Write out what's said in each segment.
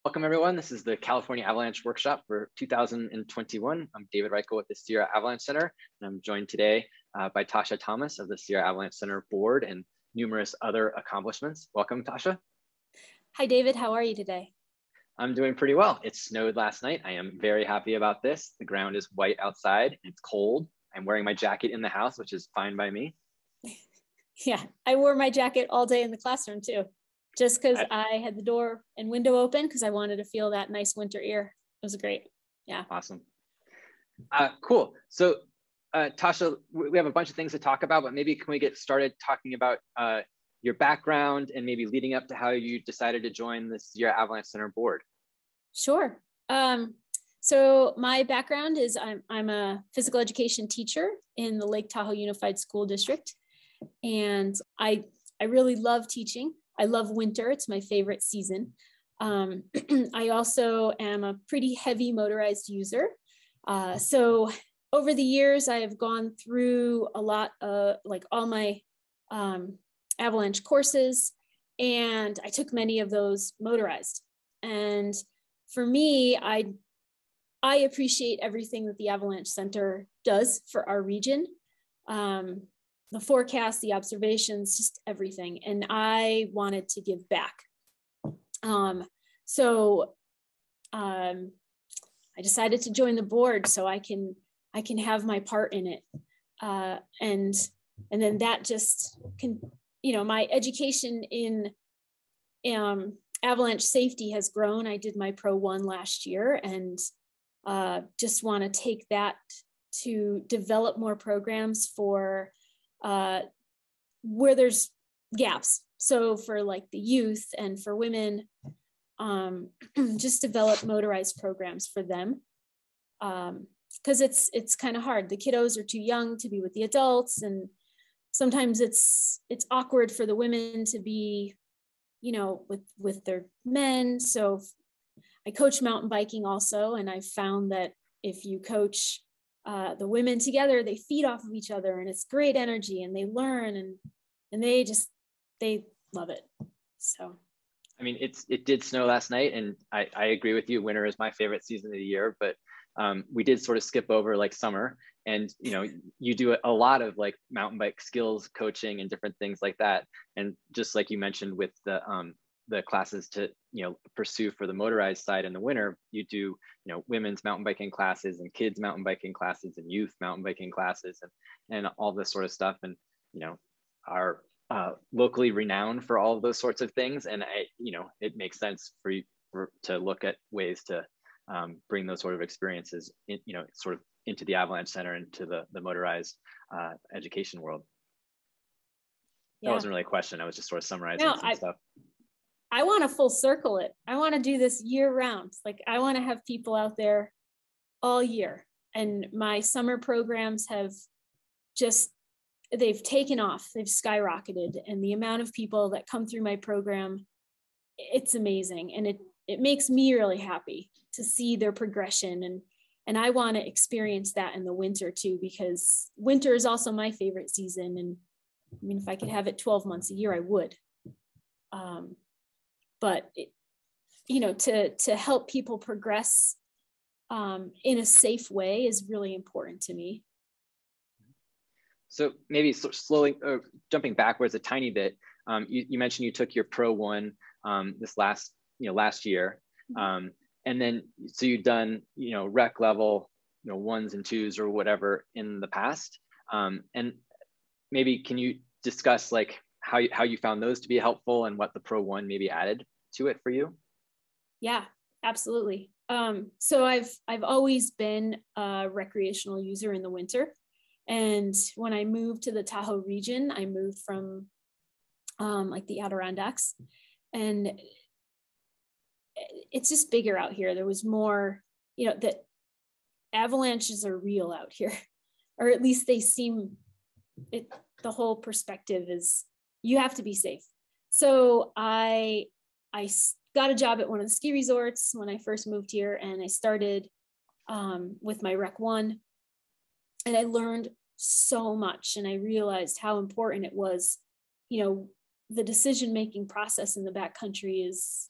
Welcome everyone. This is the California Avalanche Workshop for 2021. I'm David Reichel with the Sierra Avalanche Center, and I'm joined today by Tasha Thomas of the Sierra Avalanche Center Board and numerous other accomplishments. Welcome, Tasha. Hi, David. How are you today? I'm doing pretty well. It snowed last night. I am very happy about this. The ground is white outside. It's cold. I'm wearing my jacket in the house, which is fine by me. Yeah, I wore my jacket all day in the classroom too, just because I had the door and window open because I wanted to feel that nice winter air. It was great. Yeah. Awesome. Cool. So Tasha, we have a bunch of things to talk about, but maybe can we get started talking about your background and maybe leading up to how you decided to join the Sierra Avalanche Center Board? Sure. So my background is I'm a physical education teacher in the Lake Tahoe Unified School District. And I really love teaching. I love winter. It's my favorite season. I also am a pretty heavy motorized user. So over the years, I have gone through a lot of all my Avalanche courses, and I took many of those motorized. And for me, I appreciate everything that the Avalanche Center does for our region. The forecast, the observations, just everything. And I wanted to give back. So I decided to join the board so I can have my part in it. And then that just can, my education in avalanche safety has grown. I did my Pro 1 last year and just want to take that to develop more programs for where there's gaps. So for like the youth and for women, just develop motorized programs for them. Because it's kind of hard. The kiddos are too young to be with the adults, and sometimes it's awkward for the women to be, with their men. So I coach mountain biking also, and I found that if you coach the women together, they feed off of each other, and it's great energy, and they learn, and they love it. So, I mean, it did snow last night, and I agree with you. Winter is my favorite season of the year, but we did sort of skip over like summer, and you do a lot of like mountain bike skills coaching and different things like that. And just like you mentioned with the classes to pursue for the motorized side in the winter, you do women's mountain biking classes and kids mountain biking classes and youth mountain biking classes and all this sort of stuff, and are locally renowned for all of those sorts of things. And it makes sense for you to look at ways to bring those sort of experiences sort of into the Avalanche Center and to the motorized education world. That wasn't really a question. I was just sort of summarizing some stuff. I want to full circle it. I want to do this year round. Like I want to have people out there all year. And my summer programs they've taken off, they've skyrocketed. And the amount of people that come through my program, it's amazing. And it makes me really happy to see their progression. And I want to experience that in the winter too, because winter is also my favorite season. And I mean, if I could have it 12 months a year, I would. But to help people progress in a safe way is really important to me. So maybe slowly jumping backwards a tiny bit, you mentioned you took your Pro 1 this last year, and then so you've done rec level 1s and 2s or whatever in the past, and maybe can you discuss like how you found those to be helpful and what the Pro 1 maybe added to it for you? Yeah, absolutely. So I've always been a recreational user in the winter. And when I moved to the Tahoe region, I moved from like the Adirondacks, and it's just bigger out here. There was more, that avalanches are real out here, or at least they seem it. The whole perspective is you have to be safe. So I got a job at one of the ski resorts when I first moved here, and I started with my Rec 1, and I learned so much, and I realized how important it was. The decision-making process in the backcountry is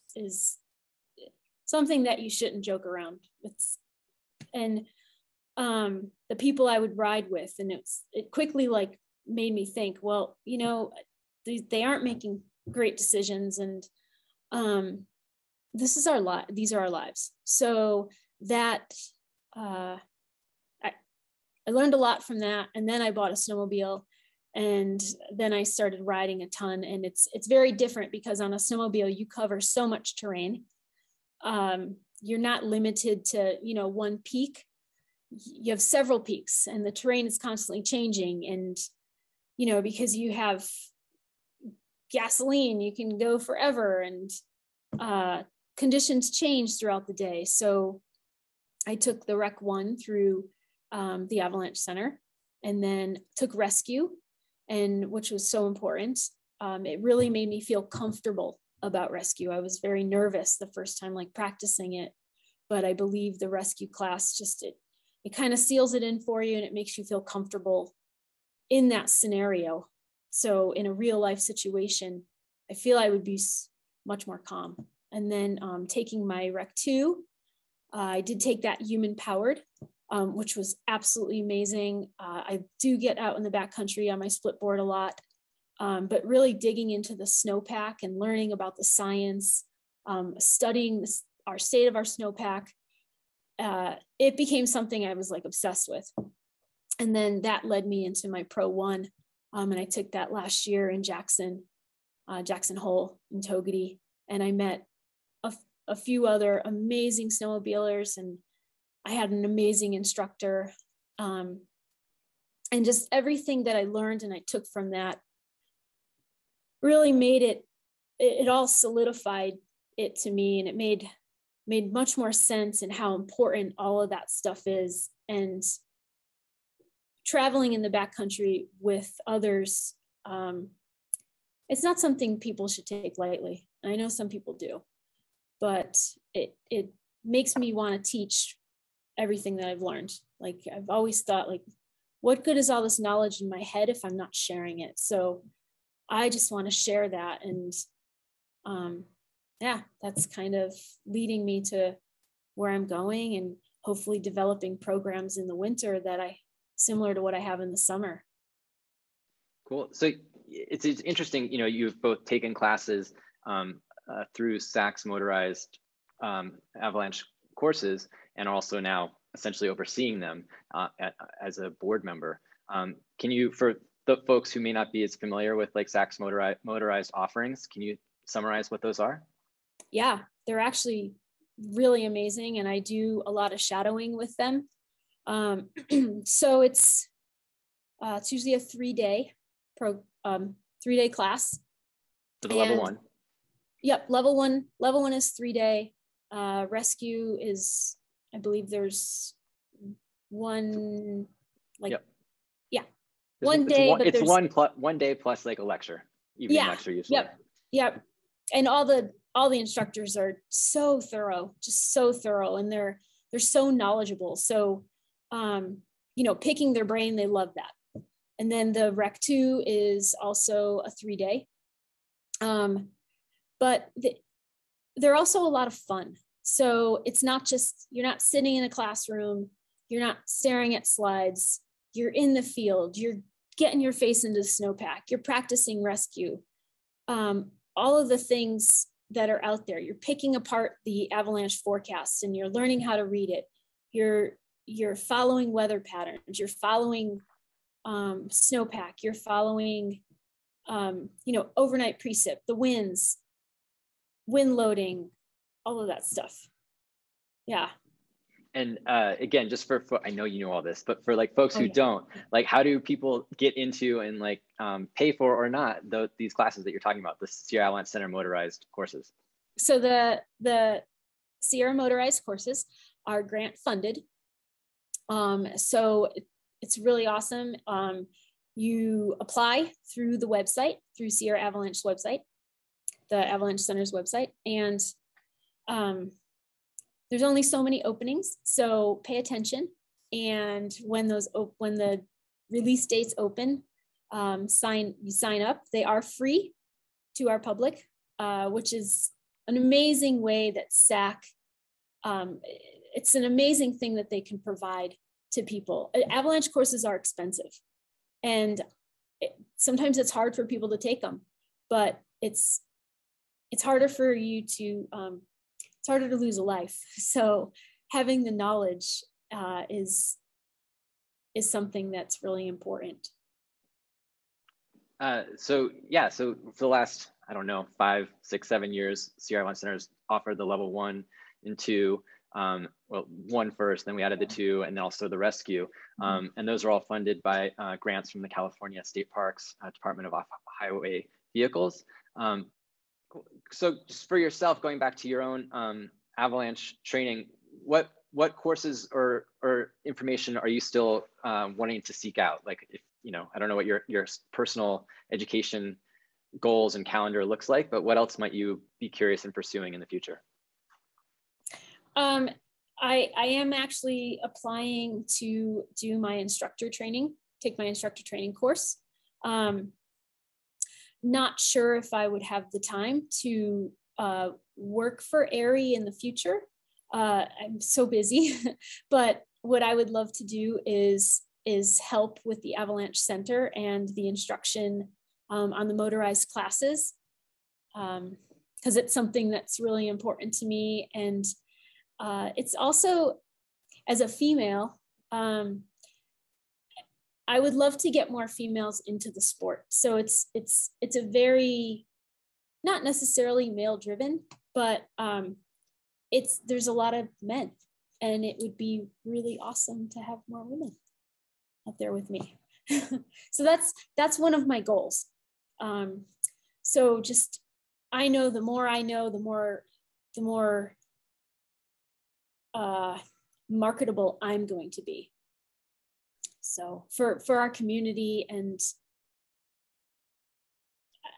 something that you shouldn't joke around. And the people I would ride with, and it quickly like made me think, well, you know, they aren't making great decisions, and these are our lives. So that I learned a lot from that, and then I bought a snowmobile, and then I started riding a ton. And it's very different because on a snowmobile you cover so much terrain. You're not limited to, you know, one peak. You have several peaks, and the terrain is constantly changing. And, you know, because you have gasoline, you can go forever, and conditions change throughout the day. So I took the Rec 1 through the Avalanche Center, and then took rescue, and which was so important. It really made me feel comfortable about rescue. I was very nervous the first time, like practicing it, but I believe the rescue class just, it kind of seals it in for you, and it makes you feel comfortable in that scenario. So in a real life situation, I feel I would be much more calm. And then taking my Rec 2, I did take that human powered, which was absolutely amazing. I do get out in the backcountry on my split board a lot, but really digging into the snowpack and learning about the science, studying our state of our snowpack, it became something I was like obsessed with. And then that led me into my Pro 1. And I took that last year in Jackson Hole in Togety. And I met a few other amazing snowmobilers, and I had an amazing instructor. And just everything that I learned and I took from that really made it all solidified it to me. And it made much more sense in how important all of that stuff is. And traveling in the backcountry with others, it's not something people should take lightly. I know some people do, but it makes me want to teach everything that I've learned. Like I've always thought, like, what good is all this knowledge in my head if I'm not sharing it? So I just want to share that. And yeah, that's kind of leading me to where I'm going, and hopefully developing programs in the winter that similar to what I have in the summer. Cool. So it's interesting, you know, you've both taken classes through SAC's motorized Avalanche courses, and also now essentially overseeing them as a board member. Can you, for the folks who may not be as familiar with like SAC's motorized offerings, can you summarize what those are? Yeah, they're actually really amazing, and I do a lot of shadowing with them. So it's usually a 3-day class. So the level 1. Yep, level one is 3-day. Rescue is, I believe there's one, like, yep. Yeah, one day. It's 1 day plus like a lecture, evening lecture usually. Yep. And all the instructors are so thorough, just so thorough, and they're so knowledgeable. So, you know, picking their brain, they love that. And then the Rec 2 is also a 3-day. But they're also a lot of fun. So it's not just, you're not sitting in a classroom, you're not staring at slides, you're in the field, you're getting your face into the snowpack, you're practicing rescue. All of the things that are out there, you're picking apart the avalanche forecast, and you're learning how to read it. You're following weather patterns, you're following snowpack, you're following, you know, overnight precip, the winds, wind loading, all of that stuff. Yeah. And again, just for I know you know all this, but for like folks who don't, like, how do people get into and like pay for or not these classes that you're talking about, the Sierra Avalanche Center motorized courses? So the Sierra motorized courses are grant funded. So it's really awesome. You apply through the website, through Sierra Avalanche website, the Avalanche Center's website, and there's only so many openings, so pay attention. And when the release dates open, you sign up. They are free to our public, which is an amazing way that SAC it's an amazing thing that they can provide to people. Avalanche courses are expensive, and sometimes it's hard for people to take them, but it's harder for you to, it's harder to lose a life. So having the knowledge is something that's really important. So for the last, I don't know, 5, 6, 7 years, Sierra Avalanche Centers offered the level 1 and 2. Well, 1 first, then we added the 2, and then also the rescue. And those are all funded by grants from the California State Parks Department of Off-Highway Vehicles. So just for yourself, going back to your own Avalanche training, what courses or information are you still wanting to seek out? Like, if I don't know what your personal education goals and calendar looks like, but what else might you be curious in pursuing in the future? I am actually applying to do my instructor training, take my instructor training course. Not sure if I would have the time to work for ARI in the future. I'm so busy, but what I would love to do is help with the Avalanche Center and the instruction on the motorized classes, because it's something that's really important to me. And it's also, as a female, I would love to get more females into the sport. So it's a very, not necessarily male driven, but there's a lot of men, and it would be really awesome to have more women out there with me. So that's one of my goals. So just, I know the more I know, the more marketable I'm going to be. So for our community, and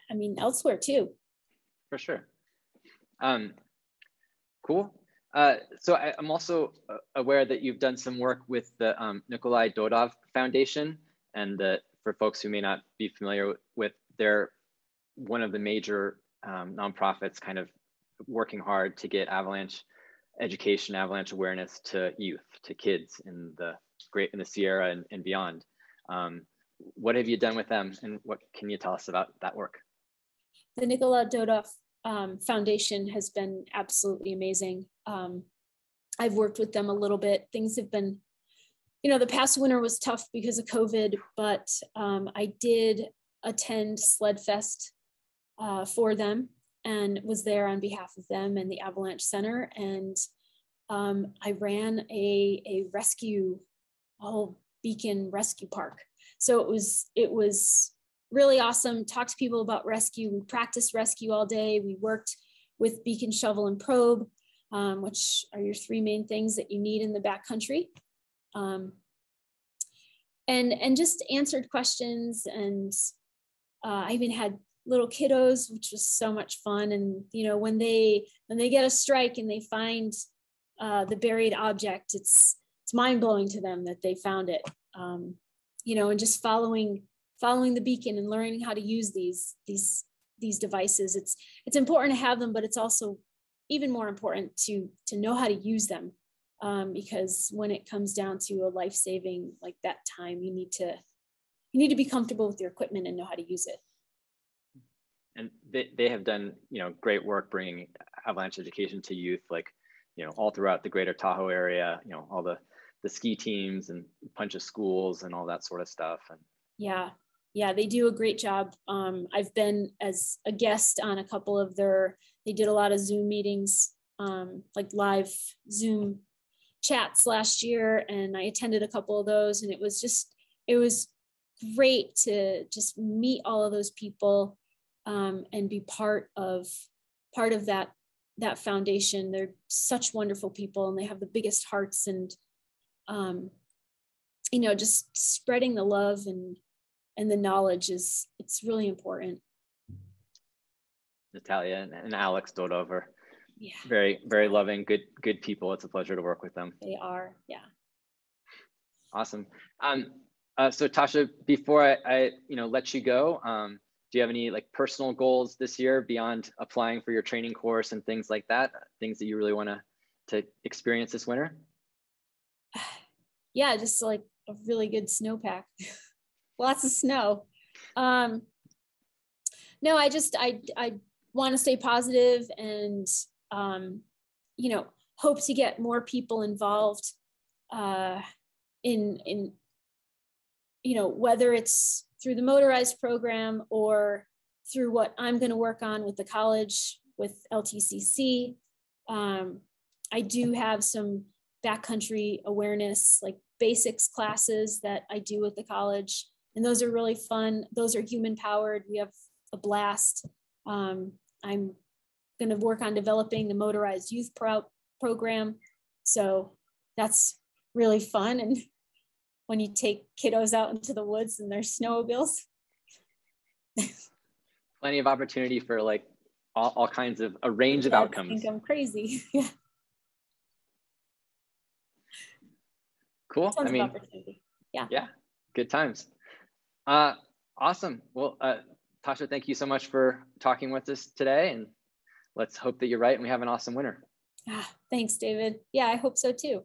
I mean, elsewhere too. For sure. Cool. So I'm also aware that you've done some work with the Nikolai Dodov Foundation, and for folks who may not be familiar with, they're one of the major nonprofits kind of working hard to get Avalanche education, Avalanche awareness to youth, to kids in the Sierra and beyond. What have you done with them, and what can you tell us about that work? The Nikolai Dodov Foundation has been absolutely amazing. I've worked with them a little bit. Things have been, the past winter was tough because of COVID, but I did attend Sled Fest for them and was there on behalf of them and the Avalanche Center. And I ran a whole beacon rescue park. So it was really awesome. Talked to people about rescue. We practiced rescue all day. We worked with beacon, shovel, and probe, which are your 3 main things that you need in the backcountry. And just answered questions. And I even had little kiddos, which was so much fun. And when they get a strike and they find the buried object, it's mind-blowing to them that they found it. And just following the beacon and learning how to use these devices. It's important to have them, but it's also even more important to know how to use them, because when it comes down to a life-saving like that time, you need to be comfortable with your equipment and know how to use it. And they have done great work bringing Avalanche education to youth, like all throughout the greater Tahoe area. All the ski teams and a bunch of schools and all that sort of stuff. And yeah, they do a great job. I've been as a guest on a couple of they did a lot of Zoom meetings, like live Zoom chats last year. And I attended a couple of those, and it was great to just meet all of those people, and be part of that foundation. They're such wonderful people, and they have the biggest hearts, and, just spreading the love and the knowledge it's really important. Natalia and Alex Dodov are very, very loving, good people. It's a pleasure to work with them. They are, yeah. Awesome. So Tasha, before I let you go, do you have any personal goals this year beyond applying for your training course and things like that? Things that you really want to to experience this winter? Yeah, just like a really good snowpack. Lots of snow. No, I want to stay positive and, you know, hope to get more people involved in, you know, whether it's through the motorized program or through what I'm going to work on with the college with LTCC. I do have some backcountry awareness, like basics classes that I do with the college. And those are really fun. Those are human powered. We have a blast. I'm going to work on developing the motorized youth program. So that's really fun. And when you take kiddos out into the woods and their snowmobiles. Plenty of opportunity for like all kinds of a range of outcomes. I think I'm crazy. Yeah. Cool. Tons I mean, of opportunity. Yeah. Yeah. Good times. Awesome. Well, Tasha, thank you so much for talking with us today, and let's hope that you're right and we have an awesome winter. Thanks, David. Yeah, I hope so too.